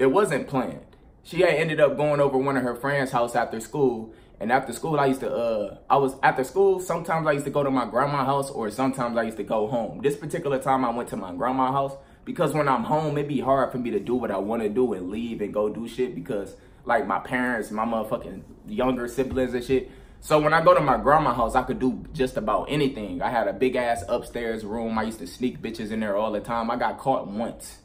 it wasn't planned. She had ended up going over one of her friend's house after school. And after school, after school, sometimes I used to go to my grandma's house or sometimes I used to go home. This particular time I went to my grandma's house because when I'm home, it'd be hard for me to do what I want to do and leave and go do shit because like my parents, my motherfucking younger siblings and shit. So when I go to my grandma's house, I could do just about anything. I had a big ass upstairs room. I used to sneak bitches in there all the time. I got caught once.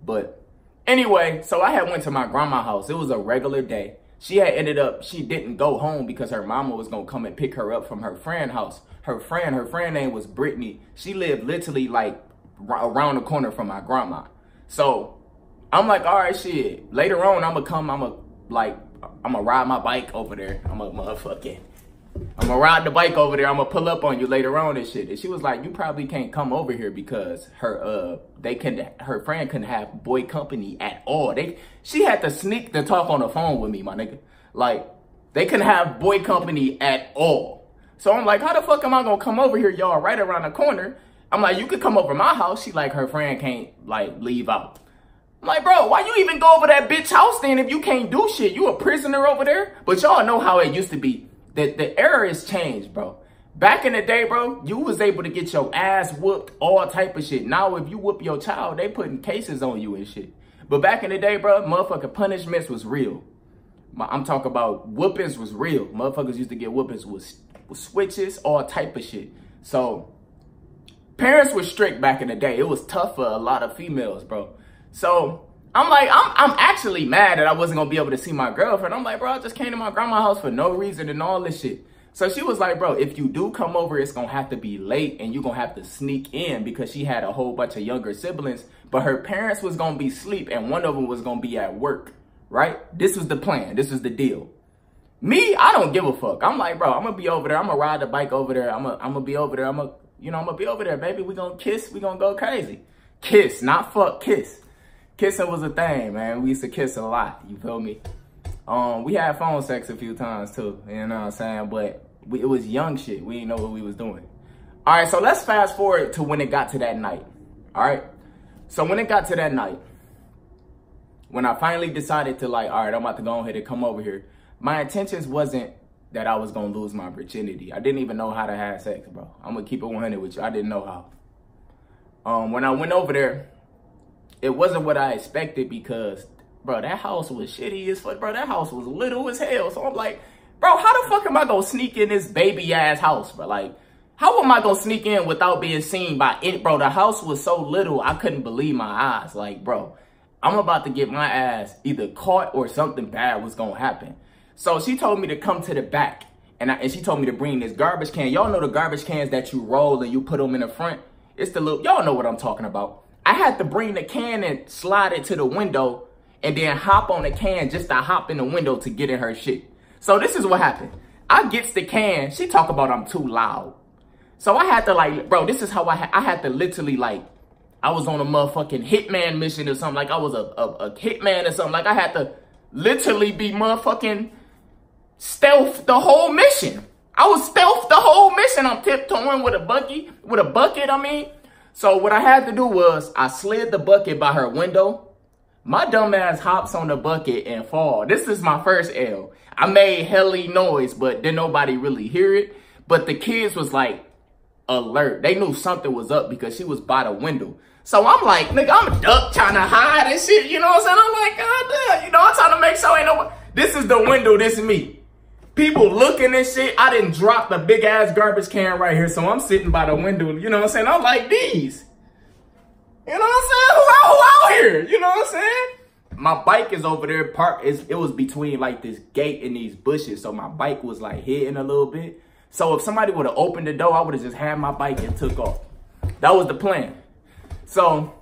But anyway, so I had went to my grandma's house. It was a regular day. She didn't go home because her mama was going to come and pick her up from her friend's house. Her friend name was Brittany. She lived literally like around the corner from my grandma. So I'm like, all right, shit. Later on, I'm going to ride my bike over there. I'm going to ride the bike over there. I'm going to pull up on you later on and shit. And she was like, you probably can't come over here because her friend couldn't have boy company at all. She had to sneak to talk on the phone with me, my nigga. Like, they couldn't have boy company at all. So I'm like, how the fuck am I going to come over here, y'all, right around the corner? I'm like, you could come over my house. She like, her friend can't, like, leave out. I'm like, bro, why you even go over that bitch house then if you can't do shit? You a prisoner over there? But y'all know how it used to be. The era has changed, bro. Back in the day, bro, you was able to get your ass whooped, all type of shit. Now, if you whoop your child, they putting cases on you and shit. But back in the day, bro, motherfucking punishments was real. I'm talking about whoopings was real. Motherfuckers used to get whoopings with switches, all type of shit. So, parents were strict back in the day. It was tough for a lot of females, bro. So, I'm like, I'm actually mad that I wasn't going to be able to see my girlfriend. I'm like, bro, I just came to my grandma's house for no reason and all this shit. So she was like, bro, if you do come over, it's going to have to be late and you're going to have to sneak in because she had a whole bunch of younger siblings. But her parents was going to be asleep and one of them was going to be at work, right? This was the plan. This was the deal. Me, I don't give a fuck. I'm like, bro, I'm going to be over there. I'm going to ride the bike over there. I'm going to be over there. I'm going to be over there, baby. We going to kiss. We going to go crazy. Kiss, not fuck, kiss. Kissing was a thing, man. We used to kiss a lot, you feel me? We had phone sex a few times too, you know what I'm saying? But it was young shit. We didn't know what we was doing. All right, so let's fast forward to when it got to that night, all right? So when it got to that night, when I finally decided to like, all right, I'm about to go ahead and come over here, my intentions wasn't that I was going to lose my virginity. I didn't even know how to have sex, bro. I'm going to keep it 100 with you. I didn't know how. When I went over there, it wasn't what I expected because, bro, that house was shitty as fuck. Bro, that house was little as hell. So I'm like, bro, how the fuck am I going to sneak in this baby-ass house, bro? Like, how am I going to sneak in without being seen by it? Bro, the house was so little, I couldn't believe my eyes. Like, bro, I'm about to get my ass either caught or something bad was going to happen. So she told me to come to the back, and she told me to bring this garbage can. Y'all know the garbage cans that you roll and you put them in the front? It's the little, y'all know what I'm talking about. I had to bring the can and slide it to the window and then hop on the can just to hop in the window to get in her shit. So this is what happened. I gets the can. She talk about I'm too loud. So I had to like, bro, this is how I had to literally like, I was on a motherfucking hitman mission or something. Like I was a hitman or something. Like I had to literally be motherfucking stealth the whole mission. I was stealth the whole mission. I'm tiptoeing with a bucket, I mean. So what I had to do was I slid the bucket by her window. My dumb ass hops on the bucket and fall. This is my first L. I made helly noise, but didn't nobody really hear it. But the kids was like alert. They knew something was up because she was by the window. So I'm like, nigga, I'm a duck trying to hide and shit. You know what I'm saying? I'm like, God damn. You know, I'm trying to make sure ain't nobody. This is the window. This is me. People looking and shit. I didn't drop the big ass garbage can right here. So I'm sitting by the window. You know what I'm saying? I'm like, these. You know what I'm saying? Who out here? You know what I'm saying? My bike is over there parked. It was between like this gate and these bushes. So my bike was like hidden a little bit. So if somebody would have opened the door, I would have just had my bike and took off. That was the plan. So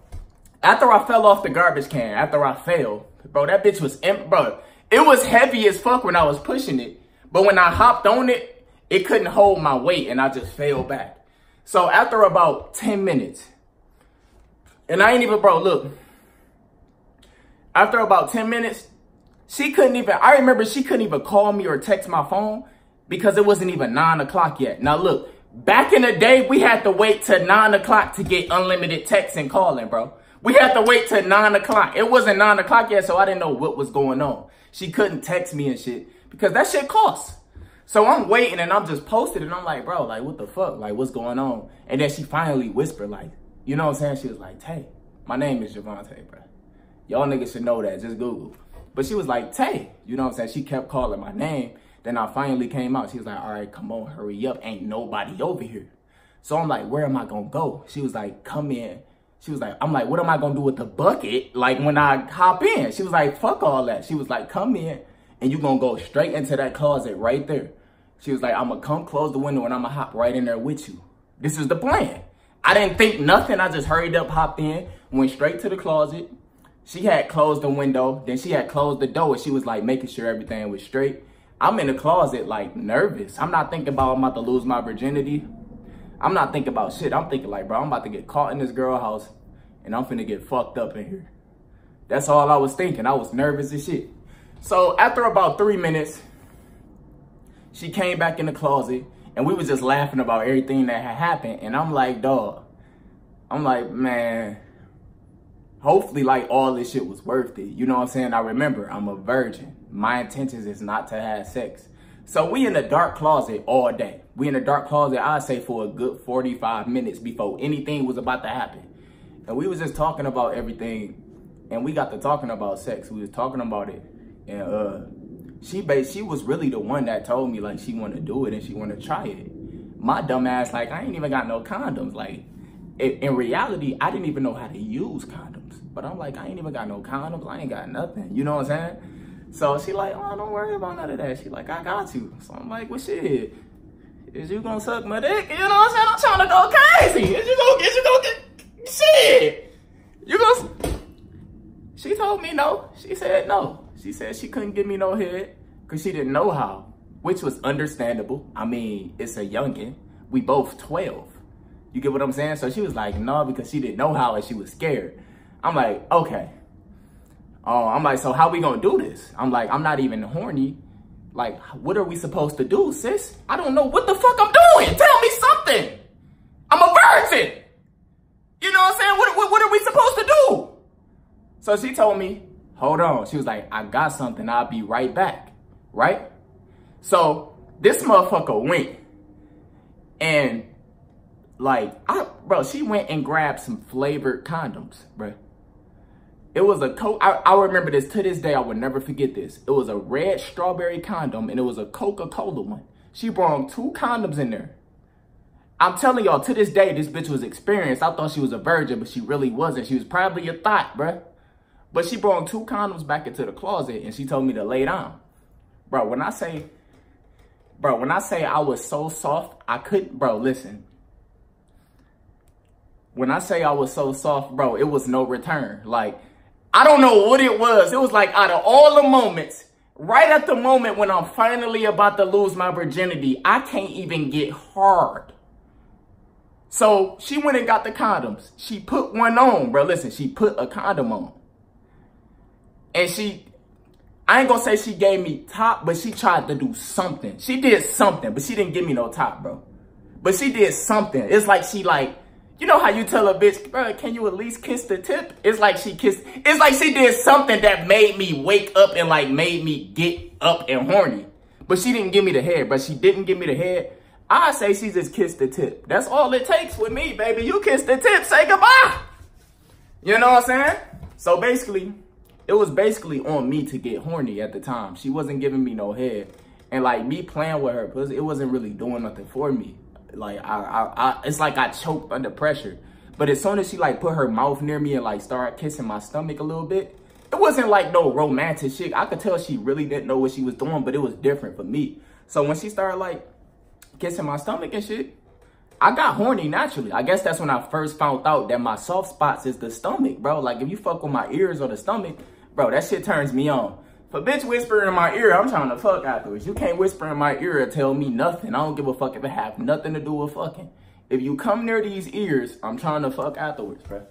after I fell off the garbage can, after I fell, bro, that bitch was empty, bro. It was heavy as fuck when I was pushing it. But when I hopped on it, it couldn't hold my weight and I just fell back. So after about 10 minutes, and I ain't even, bro, look. After about 10 minutes, I remember she couldn't even call me or text my phone because it wasn't even 9 o'clock yet. Now look, back in the day, we had to wait till 9 o'clock to get unlimited text and calling, bro. We had to wait till 9 o'clock. It wasn't 9 o'clock yet, so I didn't know what was going on. She couldn't text me and shit because that shit costs. So I'm waiting and I'm just posted and I'm like, bro, like, what the fuck? Like, what's going on? And then she finally whispered, like, you know what I'm saying? She was like, Tay, my name is Javante, bro. Y'all niggas should know that. Just Google. But she was like, Tay, you know what I'm saying? She kept calling my name. Then I finally came out. She was like, all right, come on, hurry up. Ain't nobody over here. So I'm like, where am I going to go? She was like, come in. She was like, I'm like, what am I going to do with the bucket? Like when I hop in, she was like, fuck all that. She was like, come in and you going to go straight into that closet right there. She was like, I'm going to come close the window and I'm going to hop right in there with you. This is the plan. I didn't think nothing. I just hurried up, hopped in, went straight to the closet. She had closed the window. Then she had closed the door and she was like making sure everything was straight. I'm in the closet like nervous. I'm not thinking about I'm about to lose my virginity. I'm not thinking about shit. I'm thinking like, bro, I'm about to get caught in this girl house and I'm finna get fucked up in here. That's all I was thinking. I was nervous as shit. So after about 3 minutes, she came back in the closet and we was just laughing about everything that had happened. And I'm like, dog, I'm like, man, hopefully like all this shit was worth it. You know what I'm saying? I remember I'm a virgin. My intentions is not to have sex. So we in the dark closet all day. We in the dark closet, I'd say for a good 45 minutes before anything was about to happen. And we was just talking about everything. And we got to talking about sex. We was talking about it. And she was really the one that told me like she wanted to do it and she wanted to try it. My dumb ass, like, I ain't even got no condoms. Like, in reality, I didn't even know how to use condoms. But I'm like, I ain't even got no condoms. I ain't got nothing. You know what I'm saying? So she like, oh, don't worry about none of that. She like, I got you. So I'm like, well, shit. Is you gonna suck my dick? You know what I'm saying? I'm trying to go crazy. Is you gonna get shit? You gonna... She told me no. She said no. She said she couldn't give me no head because she didn't know how, which was understandable. I mean, it's a youngin'. We both 12. You get what I'm saying? So she was like, no, because she didn't know how and she was scared. I'm like, okay. I'm like, so how we gonna do this? I'm like, I'm not even horny. Like, what are we supposed to do, sis? I don't know what the fuck I'm doing. Tell me something. I'm a virgin. You know what I'm saying? What are we supposed to do? So she told me, hold on. She was like, I got something. I'll be right back. Right? So this motherfucker went. And like, bro, she went and grabbed some flavored condoms, bro. It was a I remember this to this day. I would never forget this. It was a red strawberry condom and it was a Coca-Cola one. She brought 2 condoms in there. I'm telling y'all, to this day, this bitch was experienced. I thought she was a virgin, but she really wasn't. She was probably a thought, bruh. But she brought 2 condoms back into the closet and she told me to lay down. Bro, when I say I was so soft, I couldn't, bro, listen. When I say I was so soft, bro, it was no return. Like, I don't know what it was. It was like out of all the moments, right at the moment when I'm finally about to lose my virginity, I can't even get hard. So she went and got the condoms. She put one on, bro. Listen, she put a condom on. And I ain't gonna say she gave me top, but she tried to do something. She did something, but she didn't give me no top, bro. But she did something. It's like she like, you know how you tell a bitch, bro, can you at least kiss the tip? It's like she did something that made me wake up and like made me get up and horny. But she didn't give me the head, bro. She didn't give me the head. I say she just kissed the tip. That's all it takes with me, baby. You kiss the tip, say goodbye. You know what I'm saying? So basically, it was basically on me to get horny at the time. She wasn't giving me no head. And like me playing with her, it wasn't really doing nothing for me. Like, it's like I choked under pressure. But as soon as she, like, put her mouth near me and, like, started kissing my stomach a little bit, it wasn't, like, no romantic shit. I could tell she really didn't know what she was doing, but it was different for me. So when she started, like, kissing my stomach and shit, I got horny naturally. I guess that's when I first found out that my soft spots is the stomach, bro. Like, if you fuck with my ears or the stomach, bro, that shit turns me on. If a bitch whispering in my ear, I'm trying to fuck afterwards. You can't whisper in my ear and tell me nothing. I don't give a fuck if it have nothing to do with fucking. If you come near these ears, I'm trying to fuck afterwards, bro.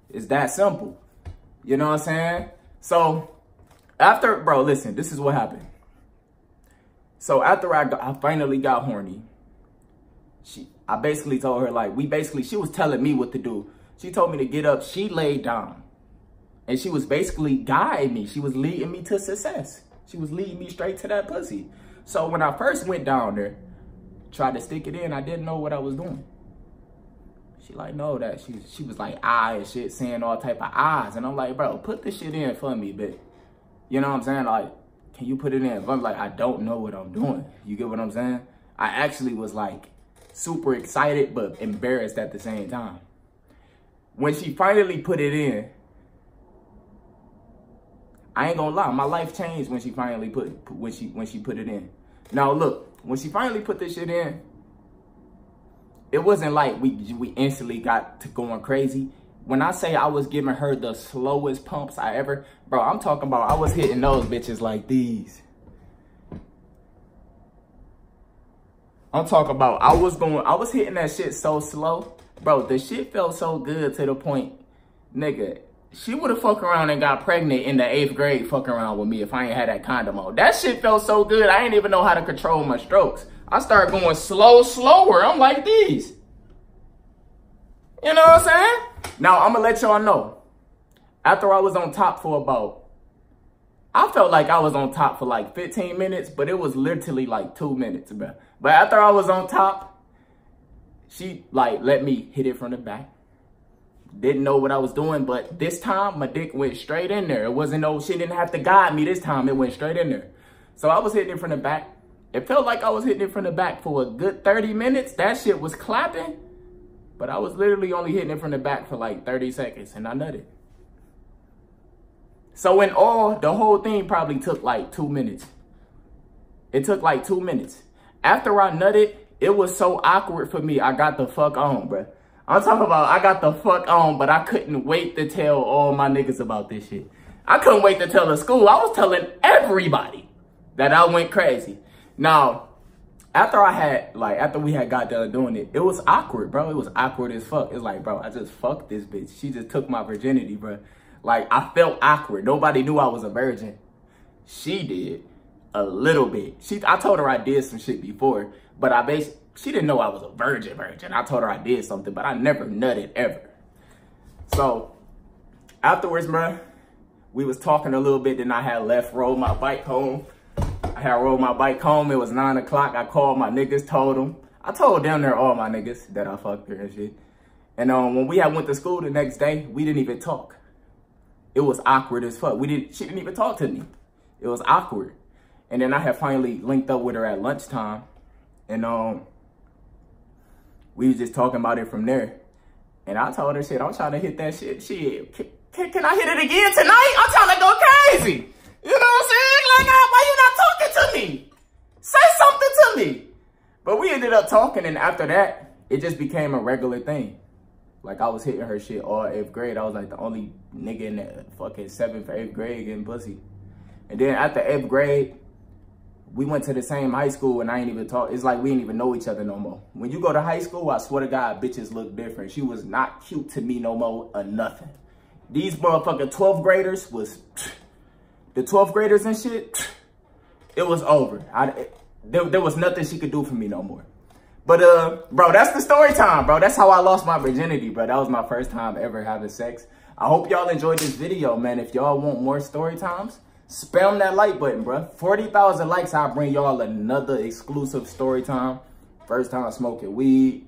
It's that simple. You know what I'm saying? So, after, bro, listen, this is what happened. So, after I finally got horny, I basically told her, like, she was telling me what to do. She told me to get up. She laid down. And she was basically guiding me. She was leading me to success. She was leading me straight to that pussy. So when I first went down there, tried to stick it in, I didn't know what I was doing. She like, no, that she was like, and shit, saying all type of eyes. And I'm like, bro, put this shit in for me, bitch. You know what I'm saying? Like, can you put it in? But I'm like, I don't know what I'm doing. You get what I'm saying? I actually was like super excited, but embarrassed at the same time. When she finally put it in, I ain't gonna lie, my life changed when she finally put it in. Now look, when she finally put this shit in, it wasn't like we instantly got to going crazy. When I say I was giving her the slowest pumps I ever, bro, I'm talking about I was hitting those bitches like these. I'm talking about I was hitting that shit so slow. Bro, the shit felt so good to the point, nigga, she would have fucked around and got pregnant in the 8th grade fucking around with me if I ain't had that condom on. That shit felt so good, I ain't even know how to control my strokes. I started going slower. I'm like these. You know what I'm saying? Now, I'm going to let y'all know. After I was on top for I felt like I was on top for like 15 minutes, but it was literally like 2 minutes, bro. But after I was on top, she like let me hit it from the back. Didn't know what I was doing, but this time my dick went straight in there. It wasn't no, she didn't have to guide me this time. It went straight in there. So I was hitting it from the back. It felt like I was hitting it from the back for a good 30 minutes. That shit was clapping, but I was literally only hitting it from the back for like 30 seconds and I nutted. So in all, the whole thing probably took like 2 minutes. It took like 2 minutes. After I nutted, it was so awkward for me. I got the fuck on, bruh. I'm talking about I got the fuck on, but I couldn't wait to tell all my niggas about this shit. I couldn't wait to tell the school. I was telling everybody that I went crazy. Now, after we had got done doing it, it was awkward, bro. It was awkward as fuck. It's like, bro, I just fucked this bitch. She just took my virginity, bro. Like, I felt awkward. Nobody knew I was a virgin. She did a little bit. I told her I did some shit before, but she didn't know I was a virgin. I told her I did something, but I never nutted ever. So afterwards, bro, we was talking a little bit. Then I had rode my bike home. It was 9 o'clock. I called my niggas, told them. I told them there all my niggas that I fucked her and shit. And when we went to school the next day, we didn't even talk. It was awkward as fuck. She didn't even talk to me. It was awkward. And then I had finally linked up with her at lunchtime. And we was just talking about it from there. And I told her, shit, I'm trying to hit that shit. Shit, can I hit it again tonight? I'm trying to go crazy. You know what I'm saying? Like, why you not talking to me? Say something to me. But we ended up talking, and after that, it just became a regular thing. Like, I was hitting her shit all 8th grade. I was like the only nigga in the fucking 7th or 8th grade getting pussy. And then after 8th grade, we went to the same high school and I ain't even talk. It's like we didn't even know each other no more. When you go to high school, I swear to God, bitches look different. She was not cute to me no more or nothing. These motherfucking 12th graders was, the 12th graders and shit, it was over. There was nothing she could do for me no more. But, bro, that's the story time, bro. That's how I lost my virginity, bro. That was my first time ever having sex. I hope y'all enjoyed this video, man. If y'all want more story times, spam that like button, bro. 40,000 likes, I'll bring y'all another exclusive story time. First time smoking weed,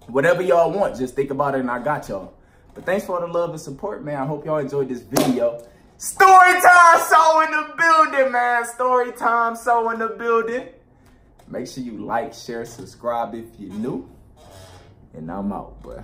whatever y'all want. Just think about it and I got y'all. But thanks for all the love and support, man. I hope y'all enjoyed this video. Story time, so in the building, man. Story time, so in the building. Make sure you like, share, subscribe if you're new. And I'm out, bro.